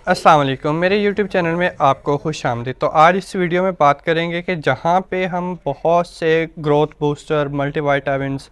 अस्सलाम वालेकुम, मेरे YouTube चैनल में आपको खुशामदीद। तो आज इस वीडियो में बात करेंगे कि जहाँ पे हम बहुत से ग्रोथ बूस्टर, मल्टीविटामिन्स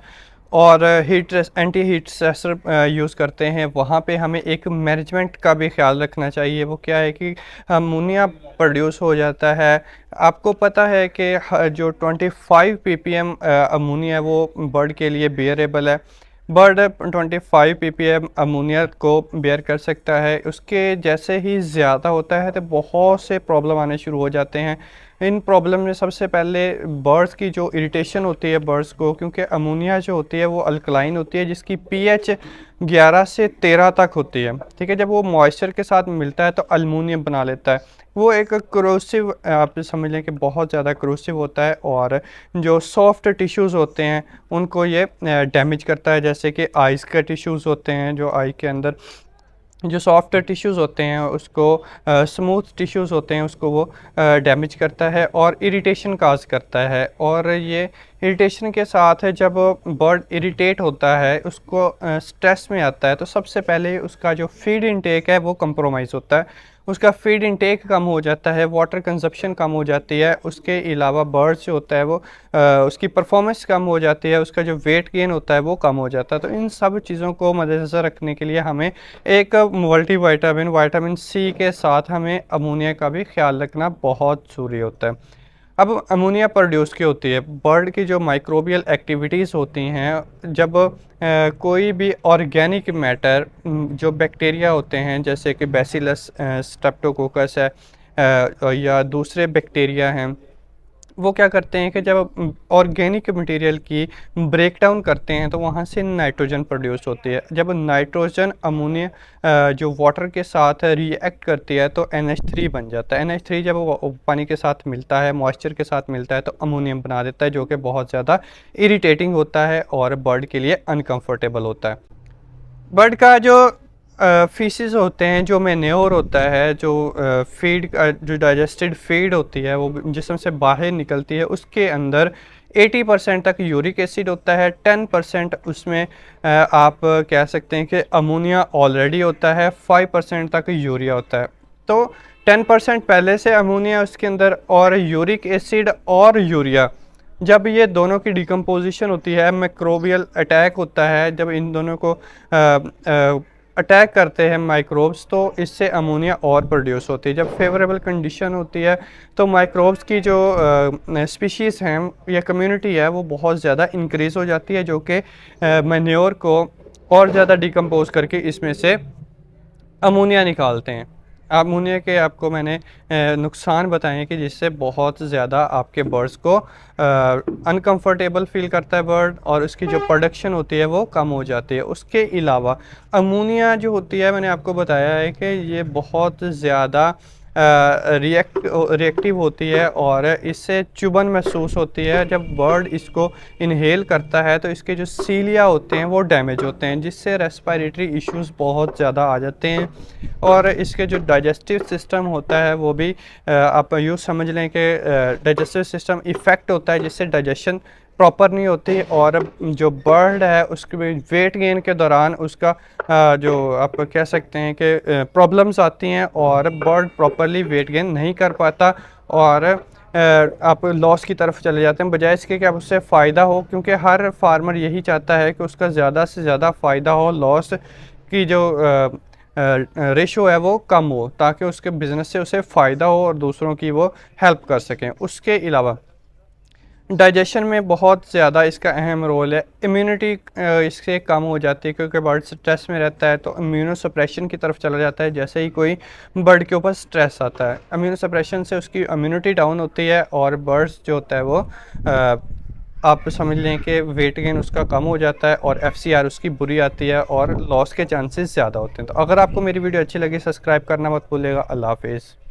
और एंटी हीट स्ट्रेसर यूज़ करते हैं, वहाँ पे हमें एक मैनेजमेंट का भी ख्याल रखना चाहिए। वो क्या है कि अमोनिया प्रोड्यूस हो जाता है। आपको पता है कि जो 25 ppm अमोनिया है वो बर्ड के लिए बियरेबल है। बर्ड 25 ppm अमोनिया को बेयर कर सकता है। उसके जैसे ही ज़्यादा होता है तो बहुत से प्रॉब्लम आने शुरू हो जाते हैं। इन प्रॉब्लम में सबसे पहले बर्ड्स की जो इरिटेशन होती है बर्ड्स को, क्योंकि अमोनिया जो होती है वो अल्कलाइन होती है जिसकी पीएच 11 से 13 तक होती है। ठीक है, जब वो मॉइस्चर के साथ मिलता है तो अल्मुनियम बना लेता है। वो एक क्रोसिव, आप समझ लें कि बहुत ज़्यादा क्रोसिव होता है और जो सॉफ्ट टिश्यूज़ होते हैं उनको ये डैमेज करता है। जैसे कि आइज़ के टिश्यूज़ होते हैं, जो आई के अंदर जो सॉफ्ट टिश्यूज़ होते हैं उसको, स्मूथ टिश्यूज़ होते हैं उसको वो डैमेज करता है और इरिटेशन काज करता है। और ये इरिटेशन के साथ है, जब बर्ड इरिटेट होता है, उसको स्ट्रेस में आता है, तो सबसे पहले उसका जो फीड इनटेक है वो कंप्रोमाइज़ होता है। उसका फीड इनटेक कम हो जाता है, वाटर कंजप्शन कम हो जाती है। उसके अलावा बर्ड जो होता है वो उसकी परफॉर्मेंस कम हो जाती है, उसका जो वेट गेन होता है वो कम हो जाता है। तो इन सब चीज़ों को मद्देनज़र रखने के लिए हमें एक मल्टीविटामिन विटामिन सी के साथ हमें अमोनिया का भी ख्याल रखना बहुत ज़रूरी होता है। अब अमोनिया प्रोड्यूस की होती है, बर्ड की जो माइक्रोबियल एक्टिविटीज़ होती हैं, जब कोई भी ऑर्गेनिक मैटर, जो बैक्टीरिया होते हैं जैसे कि बैसिलस स्ट्रेप्टोकोकस है या दूसरे बैक्टीरिया हैं, वो क्या करते हैं कि जब ऑर्गेनिक मटेरियल की ब्रेक डाउन करते हैं तो वहाँ से नाइट्रोजन प्रोड्यूस होती है। जब नाइट्रोजन अमोनिया जो वाटर के साथ रिएक्ट करती है तो NH3 बन जाता है। NH3 जब वो पानी के साथ मिलता है, मॉइस्चर के साथ मिलता है, तो अमोनियम बना देता है, जो कि बहुत ज़्यादा इरिटेटिंग होता है और बर्ड के लिए अनकम्फर्टेबल होता है। बर्ड का जो फीसेस होते हैं, जो मैन्योर होता है, जो फीड जो डाइजेस्टेड फीड होती है वो जिस्म से बाहर निकलती है, उसके अंदर 80% तक यूरिक एसिड होता है। 10% उसमें आप कह सकते हैं कि अमोनिया ऑलरेडी होता है। 5% तक यूरिया होता है। तो 10% पहले से अमोनिया उसके अंदर और यूरिक एसिड और यूरिया, जब ये दोनों की डिकम्पोजिशन होती है, मैक्रोबियल अटैक होता है, जब इन दोनों को अटैक करते हैं माइक्रोब्स, तो इससे अमोनिया और प्रोड्यूस होती है। जब फेवरेबल कंडीशन होती है तो माइक्रोब्स की जो स्पीशीज़ हैं या कम्युनिटी है वो बहुत ज़्यादा इंक्रीज़ हो जाती है, जो कि मैन्योर को और ज़्यादा डिकम्पोज करके इसमें से अमोनिया निकालते हैं। अमोनिया के आपको मैंने नुकसान बताए हैं कि जिससे बहुत ज़्यादा आपके बर्ड्स को अनकंफर्टेबल फील करता है बर्ड, और उसकी जो प्रोडक्शन होती है वो कम हो जाती है। उसके अलावा अमोनिया जो होती है, मैंने आपको बताया है कि ये बहुत ज़्यादा रिएक्टिव होती है और इससे चुभन महसूस होती है। जब बर्ड इसको इनहेल करता है तो इसके जो सीलिया होते हैं वो डैमेज होते हैं, जिससे रेस्पिरेटरी इश्यूज़ बहुत ज़्यादा आ जाते हैं। और इसके जो डाइजेस्टिव सिस्टम होता है वो भी आप यूँ समझ लें कि डाइजेस्टिव सिस्टम इफ़ेक्ट होता है, जिससे डाइजेशन प्रॉपर नहीं होती, और जो बर्ड है उसके वेट गेन के दौरान उसका जो आप कह सकते हैं कि प्रॉब्लम्स आती हैं और बर्ड प्रॉपरली वेट गेन नहीं कर पाता और आप लॉस की तरफ चले जाते हैं, बजाय इसके कि आप उससे फ़ायदा हो। क्योंकि हर फार्मर यही चाहता है कि उसका ज़्यादा से ज़्यादा फ़ायदा हो, लॉस की जो रेशो है वो कम हो, ताकि उसके बिज़नेस से उसे फ़ायदा हो और दूसरों की वो हेल्प कर सकें। उसके अलावा डाइजेशन में बहुत ज़्यादा इसका अहम रोल है। इम्यूनिटी इससे कम हो जाती है, क्योंकि बर्ड स्ट्रेस में रहता है तो इम्यूनो सप्रेशन की तरफ चला जाता है। जैसे ही कोई बर्ड के ऊपर स्ट्रेस आता है, इम्यूनो सप्रेशन से उसकी इम्यूनिटी डाउन होती है और बर्ड्स जो होता है वो आप समझ लें कि वेट गेन उसका कम हो जाता है और FCR उसकी बुरी आती है और लॉस के चांसेस ज़्यादा होते हैं। तो अगर आपको मेरी वीडियो अच्छी लगी, सब्सक्राइब करना मत भूलिएगा। अल्लाह हाफिज़।